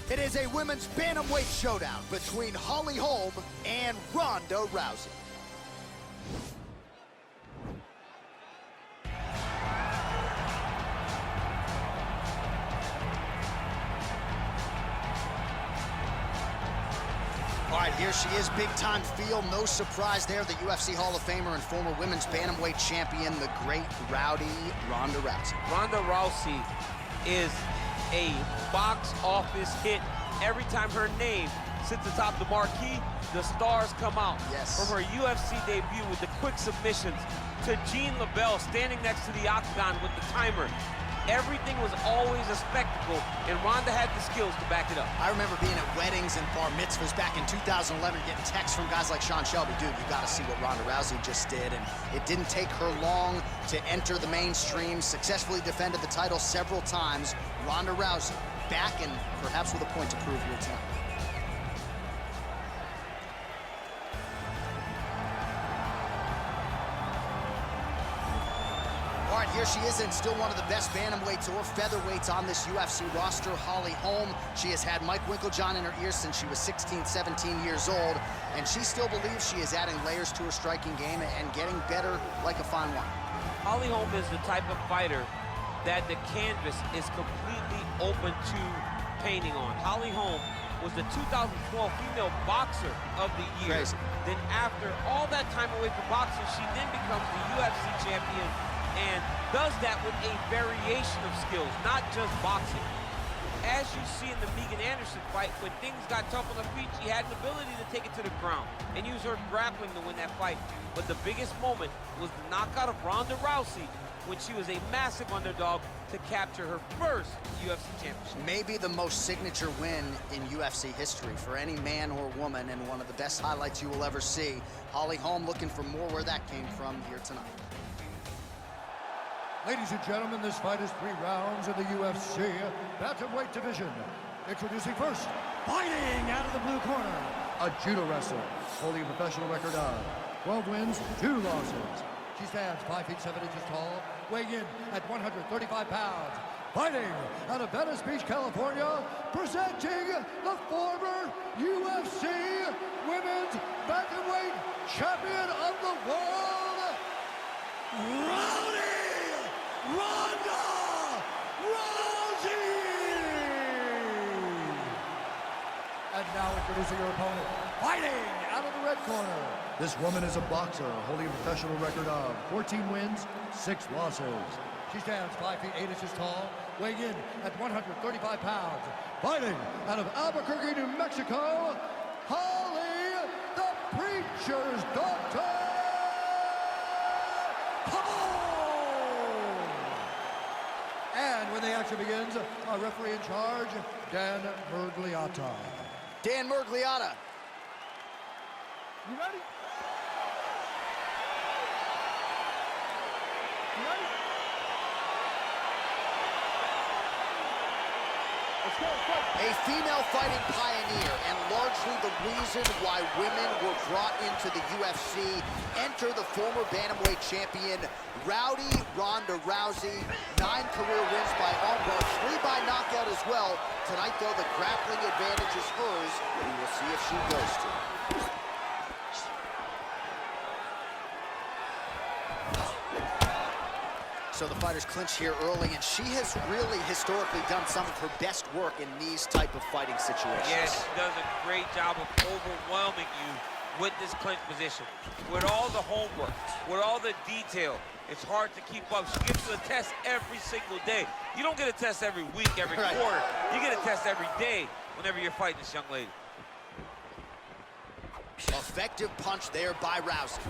It is a women's bantamweight showdown between Holm and Ronda Rousey. All right, here she is, big-time feel. No surprise there, the UFC Hall of Famer and former women's bantamweight champion, the great rowdy Ronda Rousey. Ronda Rousey is a box office hit. Every time her name sits atop the marquee, the stars come out. Yes. From her UFC debut with the quick submissions to Jean LaBelle standing next to the octagon with the timer. Everything was always a spectacle, and Ronda had the skills to back it up. I remember being at weddings and bar mitzvahs back in 2011, getting texts from guys like Sean Shelby, dude, you gotta see what Ronda Rousey just did, and it didn't take her long to enter the mainstream, successfully defended the title several times. Ronda Rousey back and perhaps with a point to prove here tonight. All right, here she is, and still one of the best bantamweights or featherweights on this UFC roster, Holm. She has had Mike Winkeljohn in her ear since she was 16, 17 years old, and she still believes she is adding layers to her striking game and getting better like a fine wine. Holm is the type of fighter that the canvas is completely open to painting on. Holm was the 2012 Female Boxer of the Year. Crazy. Then after all that time away from boxing, she then becomes the UFC champion and does that with a variation of skills, not just boxing. As you see in the Megan Anderson fight, when things got tough on the feet, she had an ability to take it to the ground and use her grappling to win that fight. But the biggest moment was the knockout of Ronda Rousey when she was a massive underdog to capture her first UFC championship. Maybe the most signature win in UFC history for any man or woman, and one of the best highlights you will ever see. Holm looking for more where that came from here tonight. Ladies and gentlemen, this fight is 3 rounds in the UFC bantamweight division. Introducing first, fighting out of the blue corner, a judo wrestler, holding a professional record of 12 wins, 2 losses. She stands 5 feet 7 inches tall, weighing in at 135 pounds. Fighting out of Venice Beach, California, presenting the former UFC Women's Bantamweight Champion of the World, Ronda Rousey! And now introducing her opponent, fighting out of the red corner. This woman is a boxer holding a professional record of 14 wins, 6 losses. She stands 5 feet 8 inches tall, weighing in at 135 pounds. Fighting out of Albuquerque, New Mexico, Holly, the Preacher's Daughter! And when the action begins, our referee in charge, Dan Mergliotta. Dan Mergliotta. You ready? You ready? Let's go, fight. A female fighting pioneer and largely the reason why women were brought into the UFC. Enter the former bantamweight champion, Rowdy Ronda Rousey. 9 career wins by armbar, 3 by knockout as well. Tonight, though, the grappling advantage is hers. We will see if she goes to. So the fighters clinch here early, and she has really historically done some of her best work in these type of fighting situations. Yes, she does a great job of overwhelming you with this clinch position. With all the homework, with all the detail, it's hard to keep up. She gives you a test every single day. You don't get a test every week, every quarter. You get a test every day whenever you're fighting this young lady. Effective punch there by Rousey.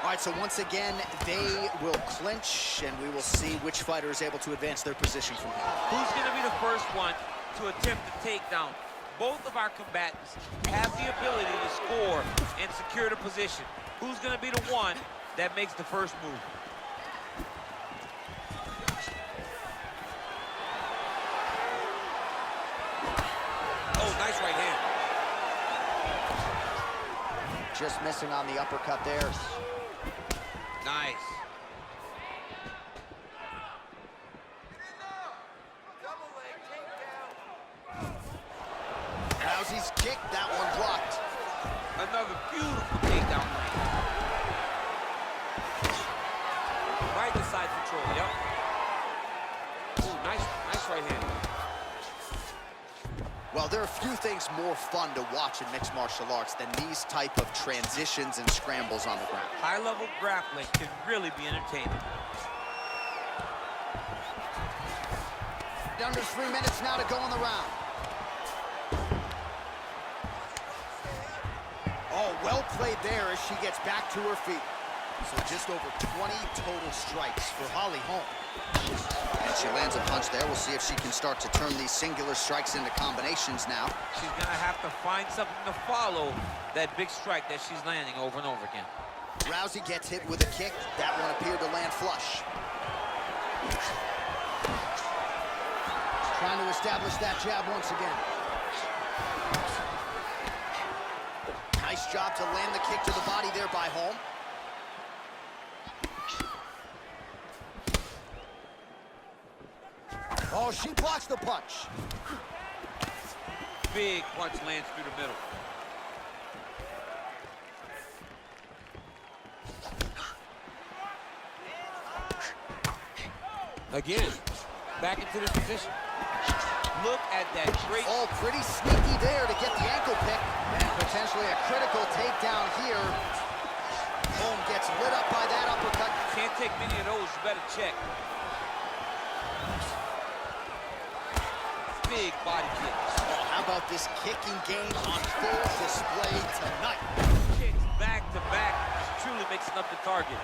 All right, so once again, they will clinch, and we will see which fighter is able to advance their position from here. Who's going to be the first one to attempt the takedown? Both of our combatants have the ability to score and secure the position. Who's going to be the one that makes the first move? Oh, nice right hand. Just missing on the uppercut there. Nice. Rousey's kick, that one blocked. Another beautiful takedown lane. Right to side control, yep. Ooh, nice right hand. Well, there are few things more fun to watch in mixed martial arts than these type of transitions and scrambles on the ground. High-level grappling can really be entertaining. Under 3 minutes now to go in the round. Oh, well played there as she gets back to her feet. So just over 20 total strikes for Holly Holm. And she lands a punch there. We'll see if she can start to turn these singular strikes into combinations now. She's gonna have to find something to follow that big strike that she's landing over and over again. Rousey gets hit with a kick. That one appeared to land flush. Trying to establish that jab once again. Nice job to land the kick to the body there by Holm. Oh, she blocks the punch. Big punch lands through the middle. Again, back into this position. Look at that great... Oh, pretty sneaky there to get the ankle pick. And potentially a critical takedown here. Holm gets lit up by that uppercut. Can't take many of those, you better check. Big body kick. Oh, how about this kicking game on full display tonight? Kicks back to back, truly mixing up the target.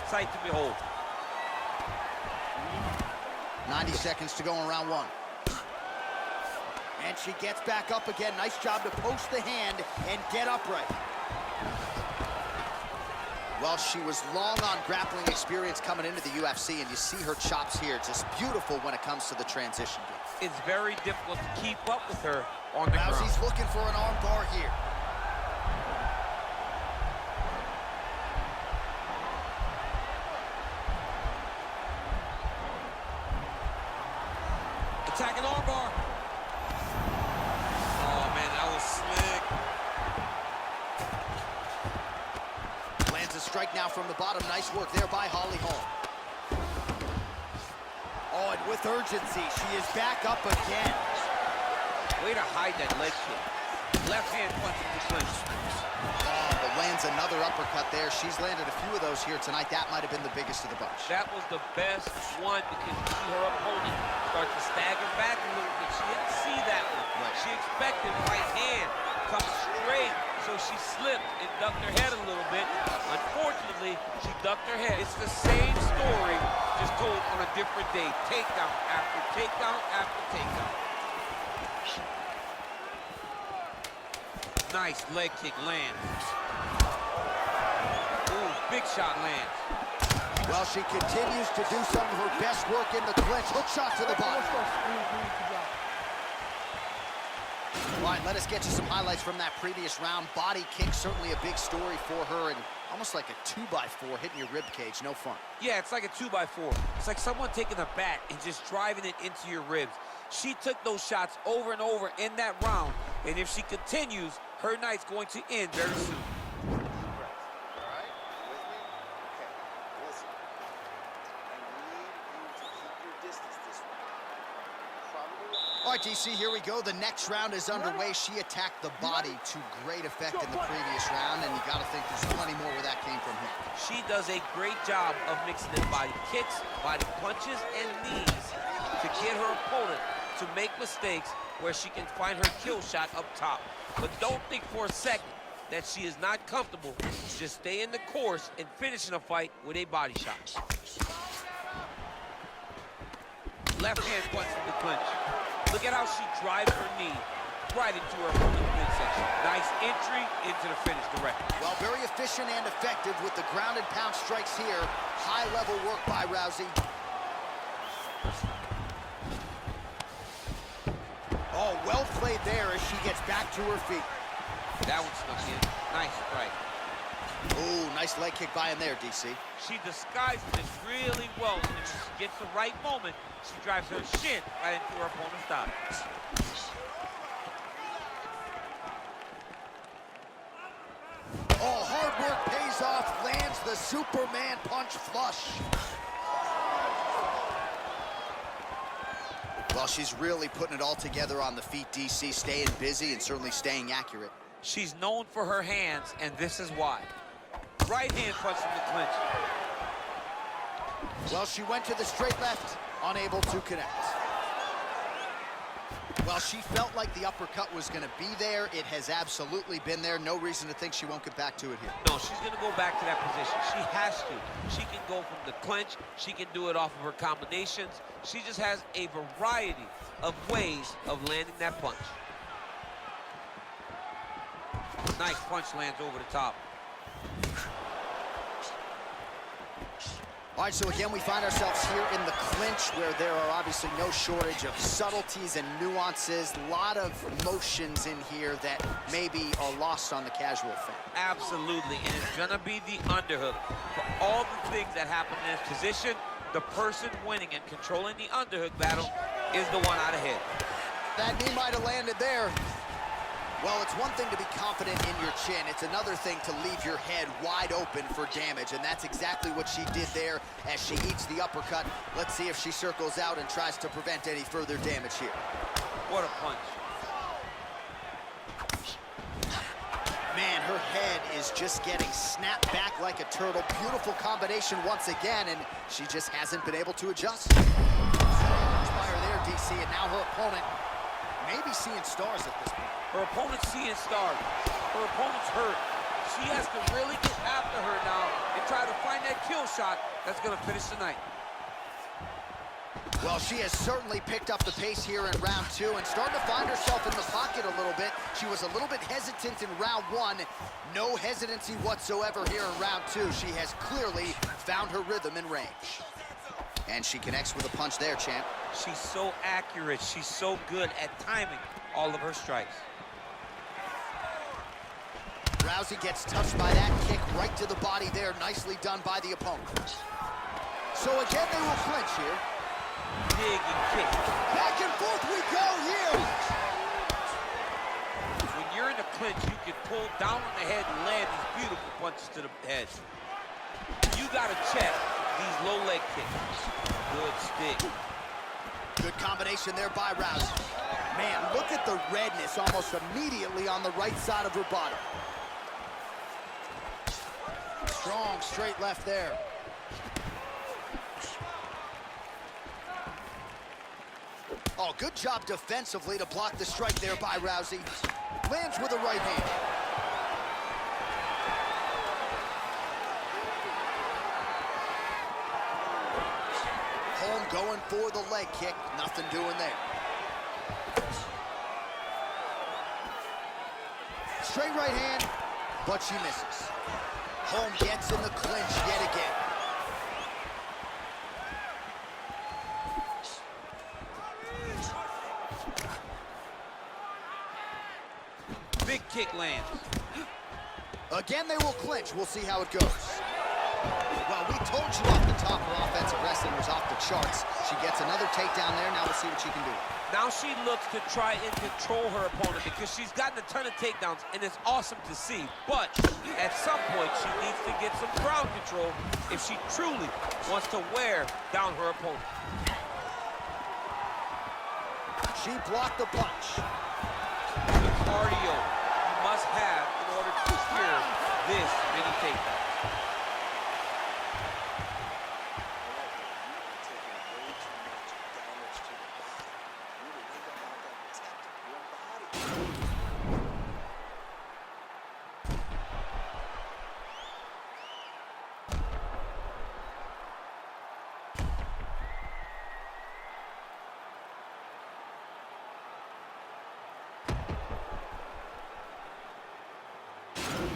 Sight to behold. 90 seconds to go in round one. And she gets back up again. Nice job to post the hand and get upright. Well, she was long on grappling experience coming into the UFC, and you see her chops here. Just beautiful when it comes to the transition game. It's very difficult to keep up with her on the ground. Rousey's looking for an arm bar here. Attacking arm bar. Oh, man, that was slick. Lands a strike now from the bottom. Nice work there by Holly Holm. Oh, and with urgency, she is back up again. Way to hide that leg kick. Left hand punch in the clinch. Oh, but lands another uppercut there. She's landed a few of those here tonight. That might have been the biggest of the bunch. That was the best one because you see her opponent start to stagger back a little bit. She didn't see that one. Right. She expected right hand come straight, so she slipped and ducked her head a little bit. Unfortunately, she ducked her head. It's the same story, just told on a different day. Takedown after takedown after takedown. Nice leg kick lands. Ooh, big shot lands. Well, she continues to do some of her best work in the clinch. Hook shot to the body. All right, let us get you some highlights from that previous round. Body kick, certainly a big story for her, and almost like a 2x4 hitting your rib cage. No fun. Yeah, it's like a 2x4. It's like someone taking a bat and just driving it into your ribs. She took those shots over and over in that round, and if she continues, her night's going to end very soon. All right, DC, here we go. The next round is underway. She attacked the body to great effect in the previous round, and you got to think there's plenty more where that came from here. She does a great job of mixing in body kicks, body punches, and knees to get her opponent to make mistakes where she can find her kill shot up top. But don't think for a second that she is not comfortable. Just stay in the course and finish in a fight with a body shot. Left hand punch from the clinch. Look at how she drives her knee right into her opponent's midsection. Nice entry into the finish directly. Well, very efficient and effective with the ground and pound strikes here. High-level work by Rousey. Oh, well played there as she gets back to her feet. That one snuck in. Nice strike. Ooh, nice leg kick by him there, DC. She disguises it really well, and if she gets the right moment, she drives her shin right into her opponent's thigh. the Superman punch flush. Well, she's really putting it all together on the feet, DC, staying busy and certainly staying accurate. She's known for her hands, and this is why. Right hand punch from the clinch. Well, she went to the straight left, unable to connect. Well, she felt like the uppercut was going to be there. It has absolutely been there. No reason to think she won't get back to it here. No, she's going to go back to that position. She has to. She can go from the clinch. She can do it off of her combinations. She just has a variety of ways of landing that punch. Nice punch lands over the top. All right, so again, we find ourselves here in the clinch where there are obviously no shortage of subtleties and nuances. A lot of motions in here that maybe are lost on the casual fan. Absolutely, and it's gonna be the underhook. For all the things that happen in this position, the person winning and controlling the underhook battle is the one out ahead. That knee might have landed there. Well, it's one thing to be confident in your chin. It's another thing to leave your head wide open for damage, and that's exactly what she did there as she eats the uppercut. Let's see if she circles out and tries to prevent any further damage here. What a punch. Man, her head is just getting snapped back like a turtle. Beautiful combination once again, and she just hasn't been able to adjust. Fire there, DC, and now her opponent maybe seeing stars at this point. Her opponent's seeing stars. Her opponent's hurt. She has to really get after her now and try to find that kill shot that's going to finish the night. Well, she has certainly picked up the pace here in round two and starting to find herself in the pocket a little bit. She was a little bit hesitant in round one. No hesitancy whatsoever here in round two. She has clearly found her rhythm and range. And she connects with a punch there, champ. She's so accurate. She's so good at timing all of her strikes. Rousey gets touched by that kick right to the body there. Nicely done by the opponent. So again, they will clinch here. Dig and kick. Back and forth we go here. When you're in the clinch, you can pull down on the head and land these beautiful punches to the head. You got to check these low leg kicks. Good stick. Good combination there by Rousey. Man, look at the redness almost immediately on the right side of her body. Strong straight left there. Oh, good job defensively to block the strike there by Rousey. Lands with a right hand. Holm going for the leg kick. Nothing doing there. Straight right hand, but she misses. Holm gets in the clinch yet again. Big kick lands. Again, they will clinch. We'll see how it goes. Well, we told you off the top her offensive wrestling was off the charts. She gets another takedown there. Now we'll see what she can do. Now she looks to try and control her opponent because she's gotten a ton of takedowns, and it's awesome to see. But at some point, she needs to get some ground control if she truly wants to wear down her opponent. She blocked the punch. The cardio you must have in order to secure this many takedowns.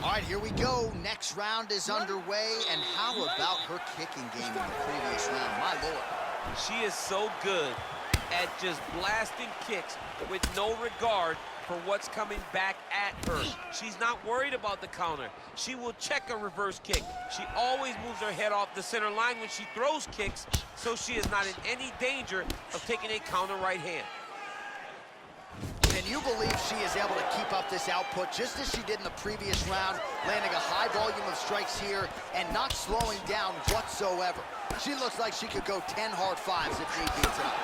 All right, here we go. Next round is underway. And how about her kicking game in the previous round? My Lord. She is so good at just blasting kicks with no regard for what's coming back at her. She's not worried about the counter. She will check a reverse kick. She always moves her head off the center line when she throws kicks, so she is not in any danger of taking a counter right hand. Can you believe she is able to keep up this output just as she did in the previous round, landing a high volume of strikes here and not slowing down whatsoever? She looks like she could go 10 hard fives if need be tonight.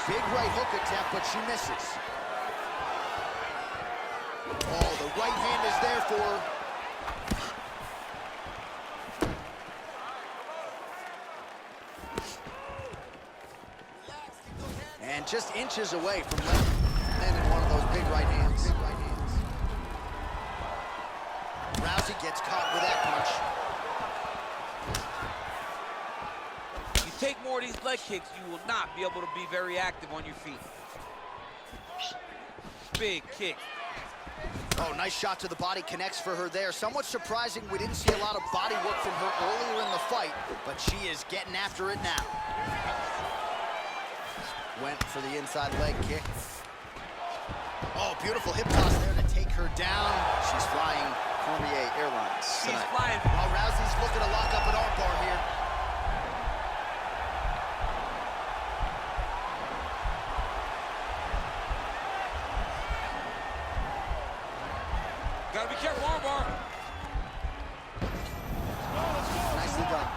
Big right hook attempt, but she misses. Oh, the right hand is there for her. And just inches away from landing one of those big right hands. Rousey gets caught with that punch. You take more of these leg kicks, you will not be able to be very active on your feet. Big kick. Oh, nice shot to the body, connects for her there. Somewhat surprising, we didn't see a lot of body work from her earlier in the fight, but she is getting after it now. Went for the inside leg kick. Oh, beautiful hip toss there to take her down. She's flying Cormier Airlines tonight. She's flying. Well, Rousey's looking to lock up an armbar here. Gotta be careful, armbar. Nicely done.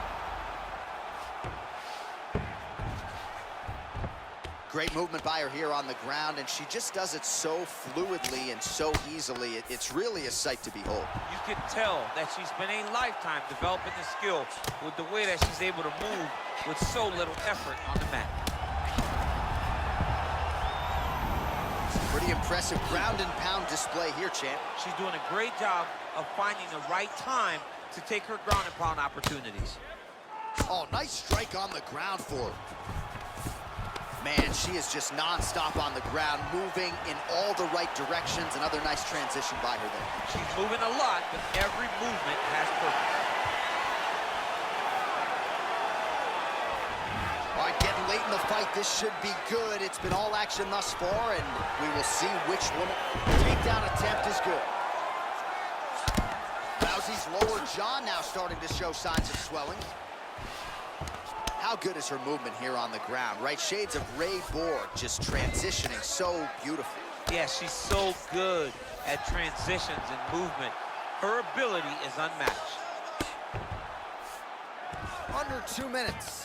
Great movement by her here on the ground, and she just does it so fluidly and so easily. It's really a sight to behold. You can tell that she spent a lifetime developing the skill with the way that she's able to move with so little effort on the mat. Pretty impressive ground and pound display here, champ. She's doing a great job of finding the right time to take her ground and pound opportunities. Oh, nice strike on the ground for her. Man, she is just non-stop on the ground, moving in all the right directions. Another nice transition by her there. She's moving a lot, but every movement has purpose. All right, getting late in the fight, this should be good. It's been all action thus far, and we will see which one takedown attempt is good. Rousey's lower jaw now starting to show signs of swelling. How good is her movement here on the ground, right? Shades of Ray Borg, just transitioning so beautifully. Yeah, she's so good at transitions and movement. Her ability is unmatched. Under 2 minutes.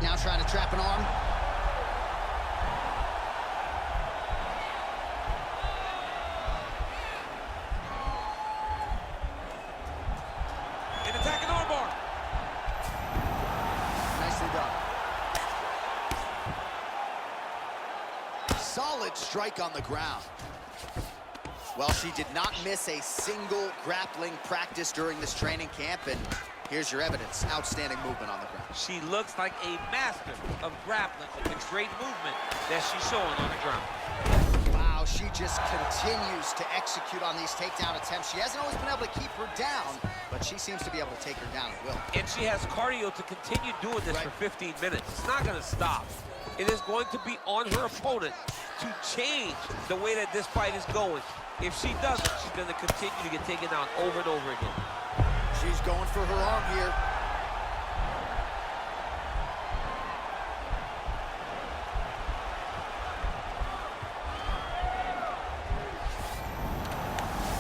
Now trying to trap an arm. An attacking armbar. Nicely done. Solid strike on the ground. Well, she did not miss a single grappling practice during this training camp, and here's your evidence. Outstanding movement on the ground. She looks like a master of grappling with the great movement that she's showing on the ground. Wow, she just continues to execute on these takedown attempts. She hasn't always been able to keep her down, but she seems to be able to take her down at will. And she has cardio to continue doing this for 15 minutes. It's not going to stop. It is going to be on her opponent to change the way that this fight is going. If she doesn't, she's going to continue to get taken down over and over again. She's going for her arm here.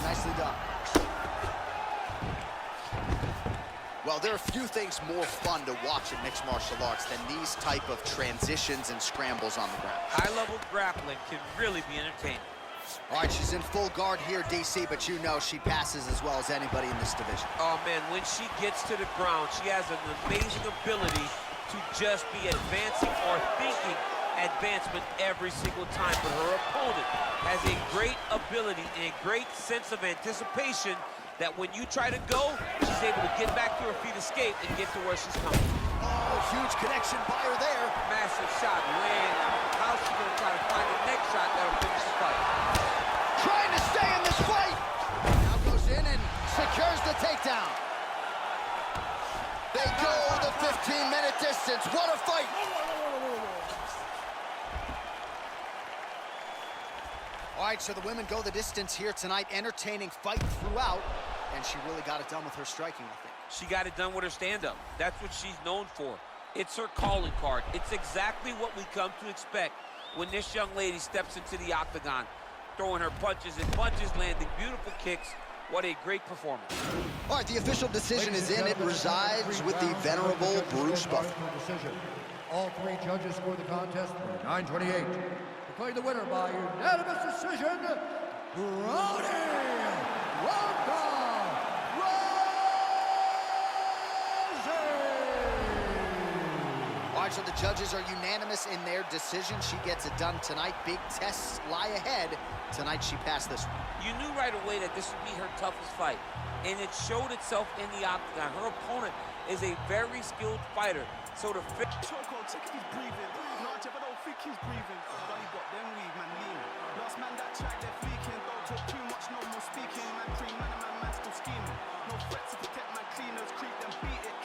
Nicely done. Well, there are few things more fun to watch in mixed martial arts than these type of transitions and scrambles on the ground. High-level grappling can really be entertaining. All right, she's in full guard here, DC, but you know she passes as well as anybody in this division. Oh, man, when she gets to the ground, she has an amazing ability to just be advancing or thinking advancement every single time. But her opponent has a great ability and a great sense of anticipation that when you try to go, she's able to get back to her feet, escape, and get to where she's coming. Oh, huge connection by her there. Massive shot, land. How's she gonna try to find the next shot that'll finish the fight? Trying to stay in this fight. Now goes in and secures the takedown. They go the 15-minute distance. What a fight. All right, so the women go the distance here tonight. Entertaining fight throughout, and she really got it done with her striking, I think. She got it done with her stand-up. That's what she's known for. It's her calling card. It's exactly what we come to expect when this young lady steps into the octagon, throwing her punches and punches, landing beautiful kicks. What a great performance. All right, the official decision is in. It resides with the venerable Bruce Buffer. All three judges scored the contest for 9:28. Declaring the winner by unanimous decision, Ronda Rousey! All right, so the judges are unanimous in their decision. She gets it done tonight. Big tests lie ahead. Tonight, she passed this one. You knew right away that this would be her toughest fight, and it showed itself in the octagon. Her opponent is a very skilled fighter, so the Choco, check if he's breathing. No, Jeff, I don't think he's breathing. But he got them weed, man, lean. Last man that track, they're fleeking. Don't talk too much, no more speaking. Man, cream, man, still scheming. No threats to protect my cleaners, creep them, beat it.